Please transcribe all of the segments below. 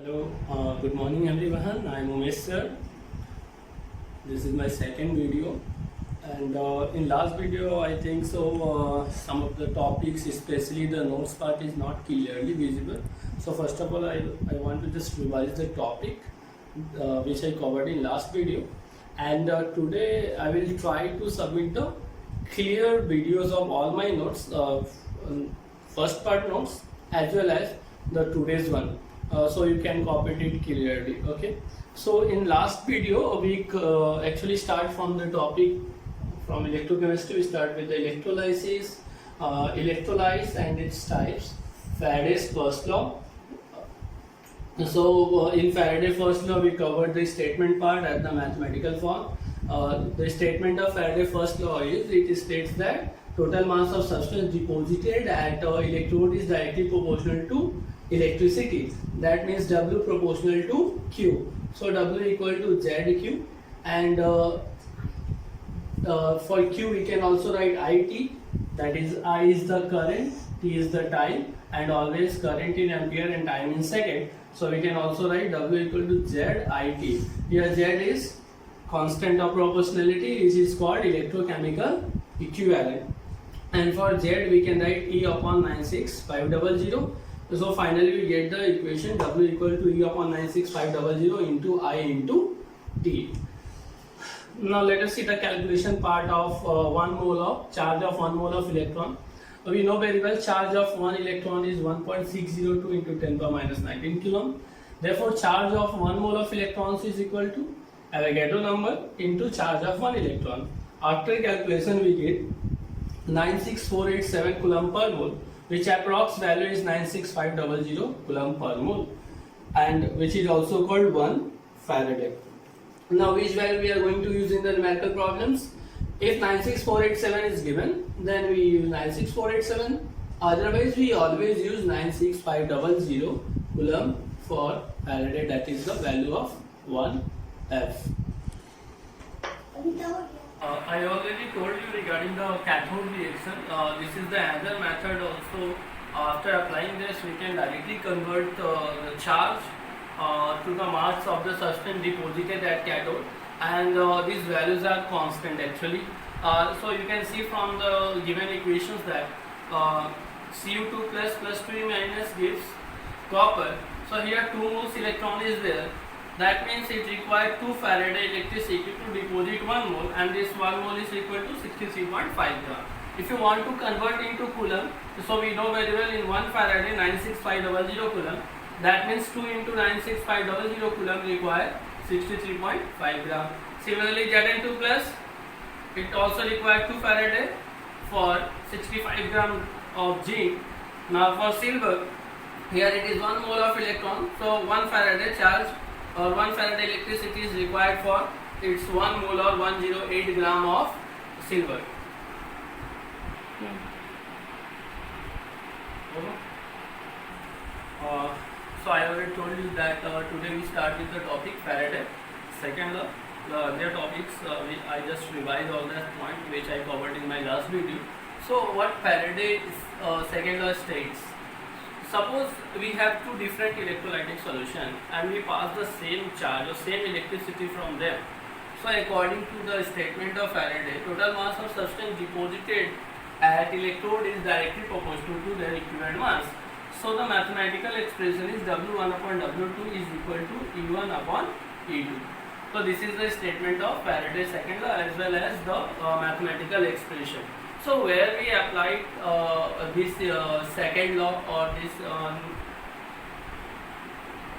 Hello, good morning everyone. I am Umesh sir. This is my second video, and in last video I think so some of the topics, especially the notes part, is not clearly visible. So first of all, I want to just revise the topic which I covered in last video, and today I will try to submit the clear videos of all my notes, first part notes as well as the today's one, so you can copy it clearly. Okay, so in last video we actually start from the topic from electrochemistry. We start with the electrolysis, electrolytes and its types, Faraday's first law. So in Faraday first law we covered the statement part at the mathematical form. The statement of Faraday first law is, it states that total mass of substance deposited at electrode is directly proportional to electricity. That means W proportional to Q. So W equal to ZQ, and for Q we can also write IT, that is I is the current, T is the time, and always current in ampere and time in second. So we can also write W equal to ZIT. Here Z is constant of proportionality, which is called electrochemical equivalent, and for Z we can write E upon 96500. So finally we get the equation W equal to E upon 96500 into I into T. Now let us see the calculation part of 1 mole of charge of 1 mole of electron. We know very well charge of 1 electron is 1.602 into 10 power minus 19 coulomb. Therefore charge of 1 mole of electrons is equal to Avogadro number into charge of 1 electron. After calculation we get 96487 coulomb per mole, which approx value is 96500 coulomb per mole, and which is also called 1 Faraday. Now which value we are going to use in the numerical problems? If 96487 is given, then we use 96487. Otherwise we always use 96500 coulomb for Faraday, that is the value of 1 F. I already told you regarding the cathode reaction. This is the other method also. After applying this, we can directly convert the charge to the mass of the substance deposited at cathode, and these values are constant actually. So you can see from the given equations that Cu2 plus 2 minus gives copper. So here 2 moles electron is there. That means it requires 2 Faraday electricity to deposit 1 mole, and this 1 mole is equal to 63.5 gram. If you want to convert into coulomb, so we know very well in 1 Faraday 96500 coulomb. That means 2 into 96500 coulomb require 63.5 gram. Similarly Zn2 plus, it also requires 2 Faraday for 65 gram of zinc. Now for silver, here it is 1 mole of electron, so 1 Faraday charge or 1 Faraday electricity is required for its 1 mole or 108 gram of silver. So I already told you that today we start with the topic Faraday. Second, the other topics I just revised all that point which I covered in my last video. So what Faraday second law states: suppose we have two different electrolytic solutions and we pass the same charge or same electricity from them. So according to the statement of Faraday, total mass of substance deposited at electrode is directly proportional to their equivalent mass. So the mathematical expression is W1 upon W2 is equal to E1 upon E2. So this is the statement of Faraday's second law as well as the mathematical expression. So where we applied this second law or this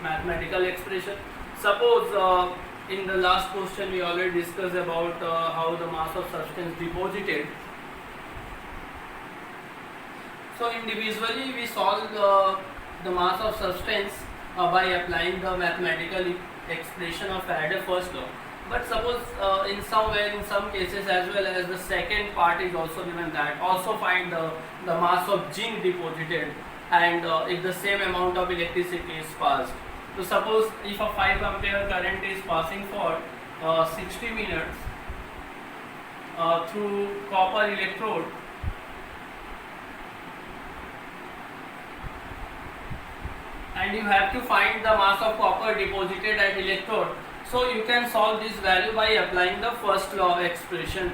mathematical expression. Suppose in the last question we already discussed about how the mass of substance deposited. So individually we solve the mass of substance by applying the mathematical expression of Faraday first law. But suppose in some cases as well as the second part is also given, that also find the mass of zinc deposited and if the same amount of electricity is passed. So suppose if a 5 ampere current is passing for 60 minutes through copper electrode, and you have to find the mass of copper deposited at electrode. So you can solve this value by applying the first law expression.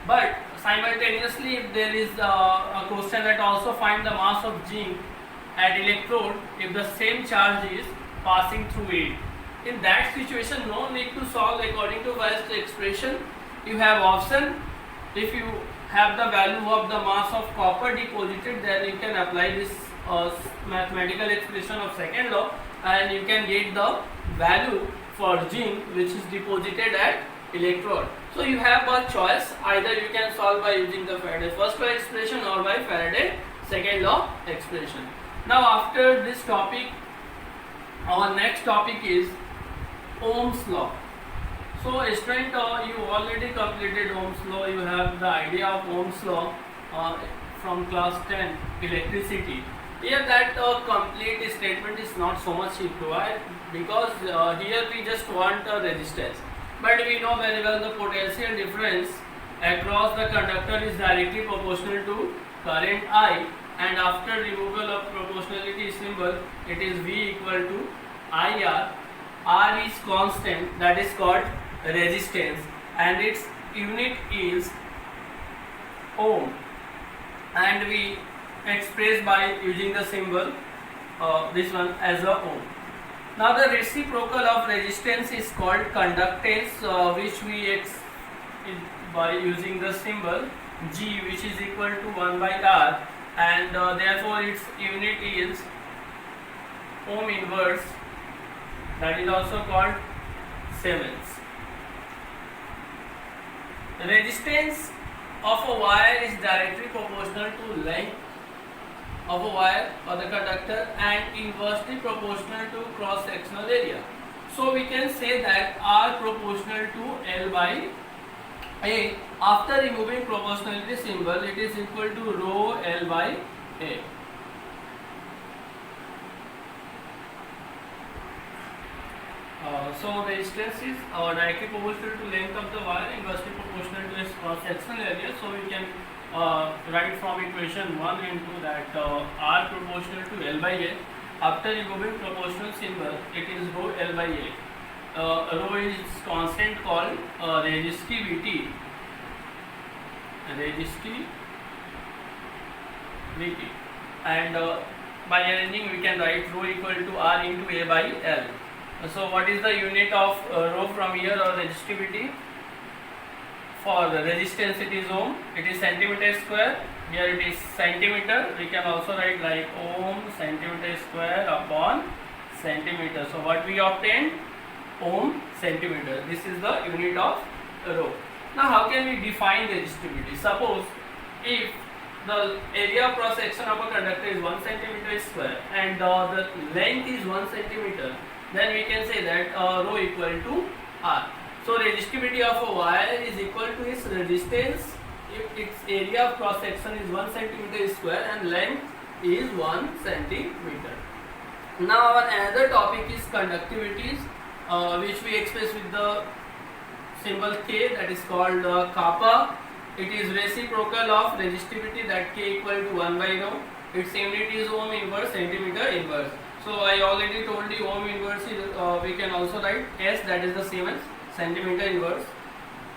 But simultaneously, if there is a question that also find the mass of zinc at electrode if the same charge is passing through it. In that situation, no need to solve according to first expression. You have option. If you have the value of the mass of copper deposited, then you can apply this mathematical expression of second law, and you can get the value for zinc which is deposited at electrode. So you have a choice, either you can solve by using the Faraday first law expression or by Faraday second law expression. Now after this topic, our next topic is Ohm's law. So student, you already completed Ohm's law, you have the idea of Ohm's law from class 10 electricity. Here that complete statement is not so much required, because here we just want a resistance. But we know very well the potential difference across the conductor is directly proportional to current I, and after removal of proportionality symbol, it is V equal to IR. R is constant, that is called resistance, and its unit is ohm, and we express by using the symbol this one as a ohm. Now the reciprocal of resistance is called conductance, which we by using the symbol G, which is equal to 1 by R, and therefore its unit is ohm inverse, that is also called Siemens. The resistance of a wire is directly proportional to length of a wire or the conductor and inversely proportional to cross sectional area. So we can say that R proportional to L by A. After removing proportionality symbol, it is equal to rho L by A. So resistance is directly proportional to length of the wire, inversely proportional to its cross sectional area. So we can write from equation 1 into that R proportional to L by A. After removing proportional symbol, it is rho L by A. Rho is constant called resistivity. And by arranging, we can write rho equal to R into A by L. So what is the unit of rho from here, or resistivity? For the resistance, it is ohm, it is centimeter square. Here it is centimeter. We can also write like ohm centimeter square upon centimeter. So what we obtained? Ohm centimeter. This is the unit of rho. Now how can we define resistivity? Suppose if the area of cross section of a conductor is 1 centimeter square and the length is 1 centimeter, then we can say that rho equal to R. So resistivity of a wire is equal to its resistance if its area of cross section is 1 centimeter square and length is 1 centimeter. Now our another topic is conductivities, which we express with the symbol K, that is called kappa. It is reciprocal of resistivity, that K equal to 1 by rho. Its unit is ohm inverse, centimeter inverse. So I already told you ohm inverse is, we can also write S, that is the Siemens, centimeter inverse.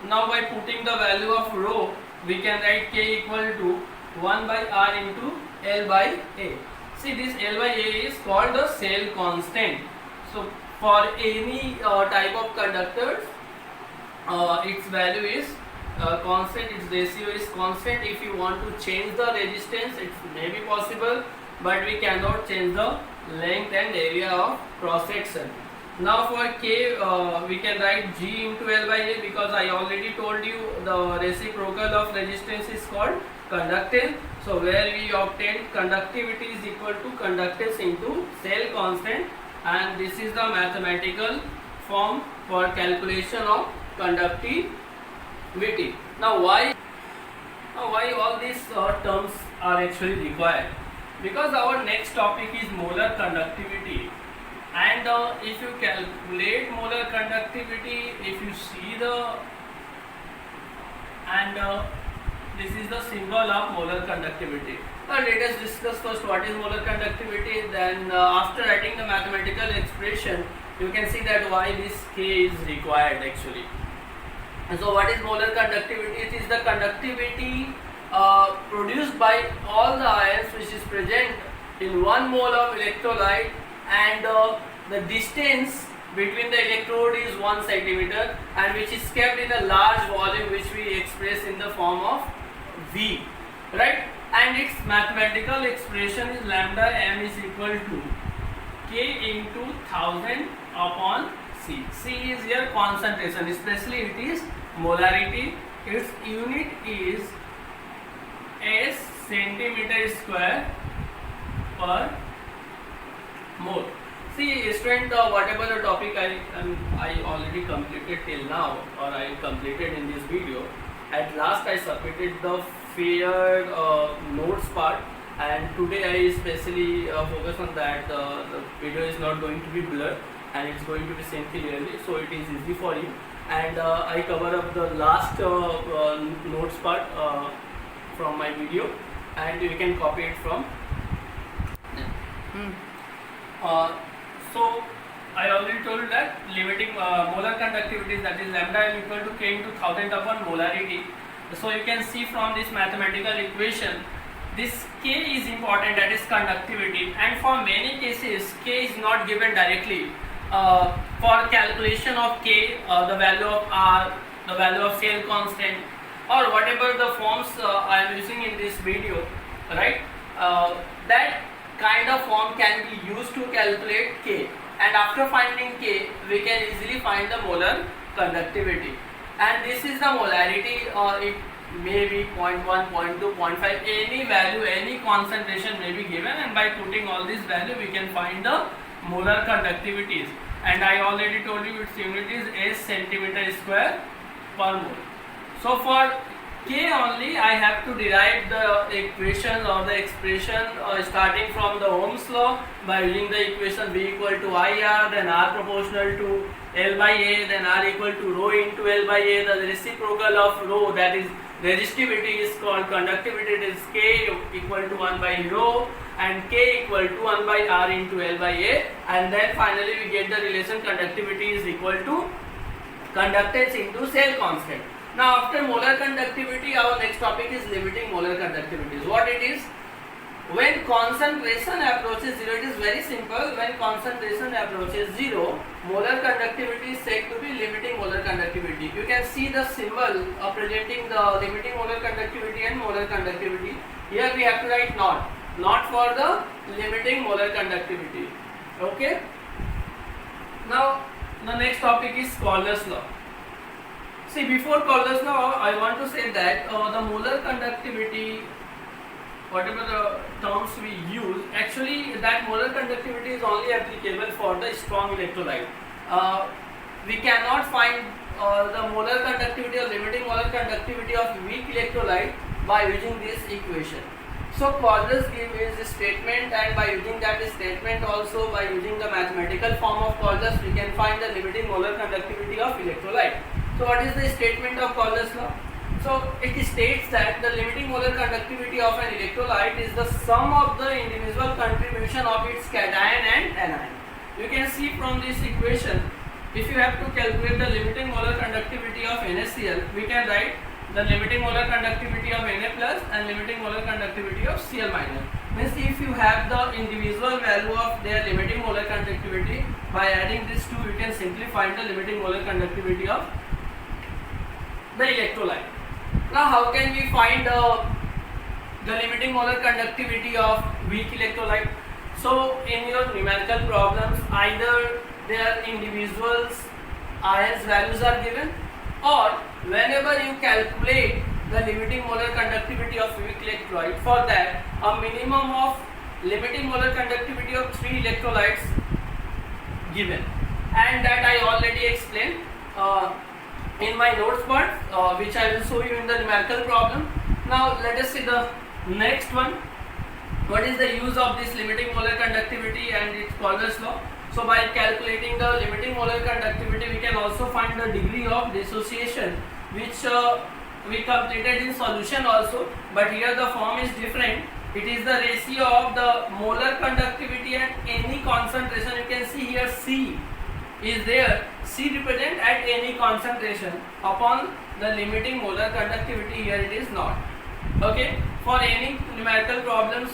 Now by putting the value of rho, we can write K equal to 1 by R into L by A. See, this L by A is called the cell constant. So for any type of conductors, its value is constant, its ratio is constant. If you want to change the resistance, it may be possible, but we cannot change the length and area of cross section. Now for K, we can write G into L by A, because I already told you the reciprocal of resistance is called conductance. So where we obtained conductivity is equal to conductance into cell constant, and this is the mathematical form for calculation of conductivity. Now why all these terms are actually required? Because our next topic is molar conductivity, and if you calculate molar conductivity, if you see the this is the symbol of molar conductivity. Now let us discuss first what is molar conductivity. Then after writing the mathematical expression, you can see that why this K is required actually. And so what is molar conductivity? It is the conductivity produced by all the ions which is present in 1 mole of electrolyte, and the distance between the electrode is 1 centimeter, and which is kept in a large volume which we express in the form of V, right? And its mathematical expression is lambda m is equal to K into 1000 upon C. C is here concentration, especially it is molarity. Its unit is S centimeter square per mole. See student, whatever the topic I already completed till now, or I completed in this video, at last I submitted the fair notes part, and today I especially focus on that. The video is not going to be blurred and it's going to be seen clearly, so it is easy for you. And I cover up the last notes part from my video, and you can copy it from so I already told that limiting molar conductivity, that is lambda m equal to K into 1000 upon molarity. So you can see from this mathematical equation, this K is important, that is conductivity, and for many cases K is not given directly. For calculation of K, the value of R, the value of cell constant, or whatever the forms I am using in this video, right? That kind of form can be used to calculate K, and after finding K we can easily find the molar conductivity. And this is the molarity, it may be 0.1, 0.2, 0.5, any value, any concentration may be given, and by putting all this value we can find the molar conductivities. And I already told you its unit is S centimeter square per mole. So for K only I have to derive the equation or the expression starting from the Ohm's law by using the equation V equal to IR, then R proportional to L by A, then R equal to rho into L by A. The reciprocal of rho, that is resistivity, is called conductivity. It is K equal to 1 by rho, and K equal to 1 by R into L by A, and then finally we get the relation conductivity is equal to conductance into cell constant. Now after molar conductivity, our next topic is limiting molar conductivities. What it is? When concentration approaches 0, it is very simple. When concentration approaches 0, molar conductivity is said to be limiting molar conductivity. You can see the symbol representing the limiting molar conductivity and molar conductivity. Here we have to write not for the limiting molar conductivity. Okay. Now the next topic is Corless law. See, before Corless law, I want to say that the molar conductivity, whatever the terms we use, actually that molar conductivity is only applicable for the strong electrolyte. We cannot find the molar conductivity or limiting molar conductivity of weak electrolyte by using this equation. So Corless gives a statement, and by using that statement, also by using the mathematical form of Corless, we can find the limiting molar conductivity of electrolyte. So what is the statement of Corless law? So it states that the limiting molar conductivity of an electrolyte is the sum of the individual contribution of its cation and anion. You can see from this equation, if you have to calculate the limiting molar conductivity of NaCl, we can write the limiting molar conductivity of Na plus and limiting molar conductivity of Cl minus. Means if you have the individual value of their limiting molar conductivity, by adding these two you can simply find the limiting molar conductivity of the electrolyte. Now how can we find the limiting molar conductivity of weak electrolyte? So in your numerical problems, either their individuals ions values are given, or whenever you calculate the limiting molar conductivity of weak electrolyte, for that a minimum of limiting molar conductivity of 3 electrolytes given, and that I already explained in my notes part, which I will show you in the numerical problem. Now let us see the next one. What is the use of this limiting molar conductivity and its Corless law? So by calculating the limiting molar conductivity, we can also find the degree of dissociation, which we completed in solution also, but here the form is different. It is the ratio of the molar conductivity at any concentration. You can see here C is there. C represent at any concentration upon the limiting molar conductivity. Here it is not. Okay. For any numerical problems,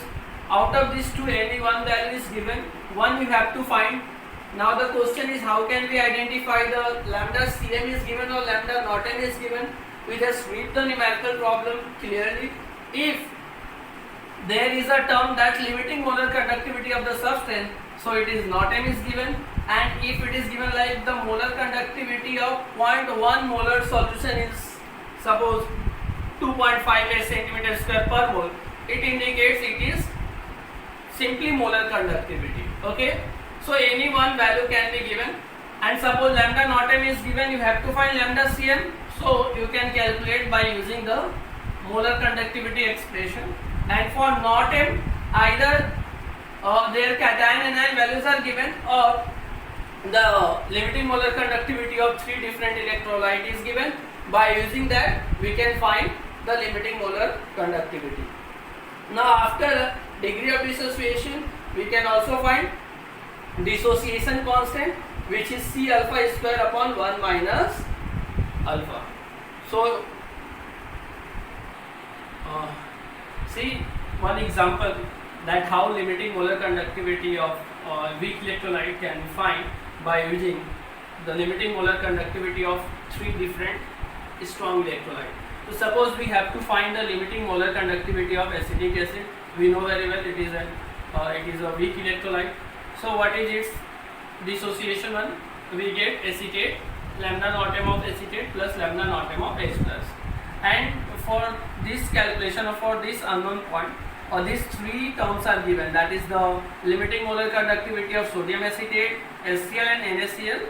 out of these two, any one value is given. One you have to find. Now the question is, how can we identify the lambda Cm is given or lambda naught m is given? We just read the numerical problem clearly. If there is a term that limiting molar conductivity of the substance, so it is naught m is given, and if it is given like the molar conductivity of 0.1 molar solution is suppose 2.58 centimeter square per mole, it indicates it is simply molar conductivity. Okay, so any one value can be given, and suppose lambda naught m is given, you have to find lambda Cm, so you can calculate by using the molar conductivity expression. And for naught m, either their cation anion values are given, or the limiting molar conductivity of three different electrolytes is given. By using that, we can find the limiting molar conductivity. Now after degree of dissociation, we can also find dissociation constant, which is C alpha square upon 1 minus alpha. So see one example that how limiting molar conductivity of weak electrolyte can be found by using the limiting molar conductivity of three different strong electrolyte. So suppose we have to find the limiting molar conductivity of acetic acid. We know very well it is a weak electrolyte. So what is its dissociation one? We get acetate, lambda naught m of acetate plus lambda naught m of H plus. And for this calculation or for this unknown point, these three terms are given, that is the limiting molar conductivity of sodium acetate, HCl and NaCl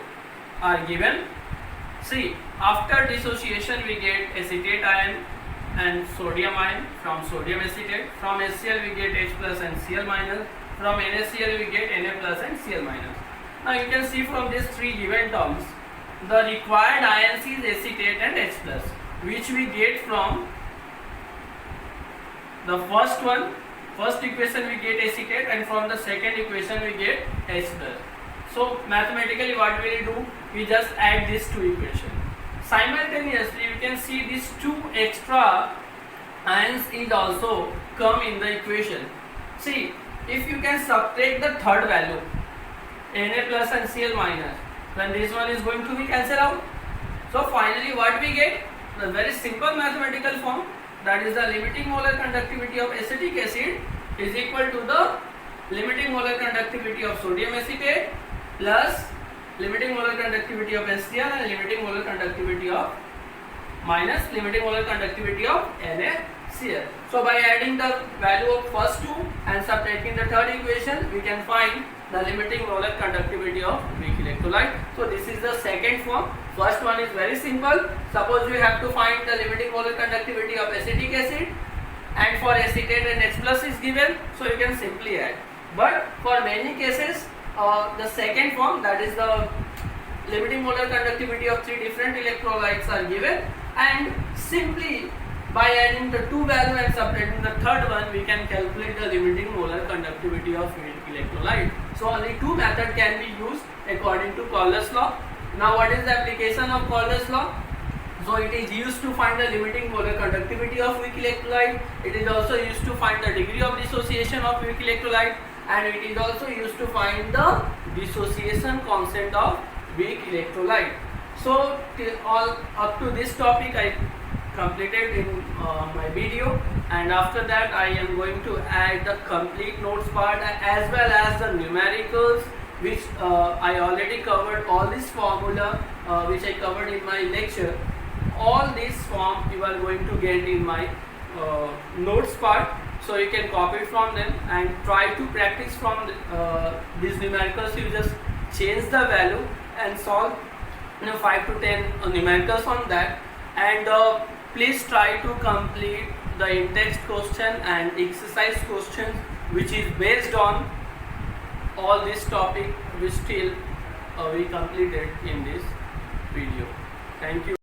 are given. See, after dissociation we get acetate ion and sodium ion from sodium acetate. From HCl we get H plus and Cl minus. From NaCl we get Na plus and Cl minus. Now you can see from these three given terms, the required ions is acetate and H plus, which we get from the first equation we get acetate, and from the second equation we get H plus. So mathematically what we will do, we just add these two equations. Simultaneously you can see these two extra ions is also come in the equation. See, if you can subtract the third value, Na plus and Cl minus, then this one is going to be cancelled out. So finally what we get? The very simple mathematical form, that is the limiting molar conductivity of acetic acid is equal to the limiting molar conductivity of sodium acetate plus limiting molar conductivity of HCl and limiting molar conductivity of minus limiting molar conductivity of NaCl. So by adding the value of first two and subtracting the third equation, we can find the limiting molar conductivity of weak electrolyte. So this is the second form. First one is very simple. Suppose we have to find the limiting molar conductivity of acetic acid, and for acetate and H plus is given, so you can simply add. But for many cases, the second form, that is the limiting molar conductivity of three different electrolytes are given, and simply by adding the two value and subtracting the third one, we can calculate the limiting molar conductivity of electrolyte. So only two methods can be used according to Calder's law. Now what is the application of Calder's law? So it is used to find the limiting molar conductivity of weak electrolyte. It is also used to find the degree of dissociation of weak electrolyte, and it is also used to find the dissociation constant of weak electrolyte. So all up to this topic I completed in my video, and after that I am going to add the complete notes part as well as the numericals, which I already covered all this formula which I covered in my lecture. All this form you are going to get in my notes part, so you can copy from them and try to practice from these numericals. You just change the value and solve 5 to 10 numericals on that, and please try to complete the in-text question and exercise questions which is based on all this topic which still we completed in this video. Thank you.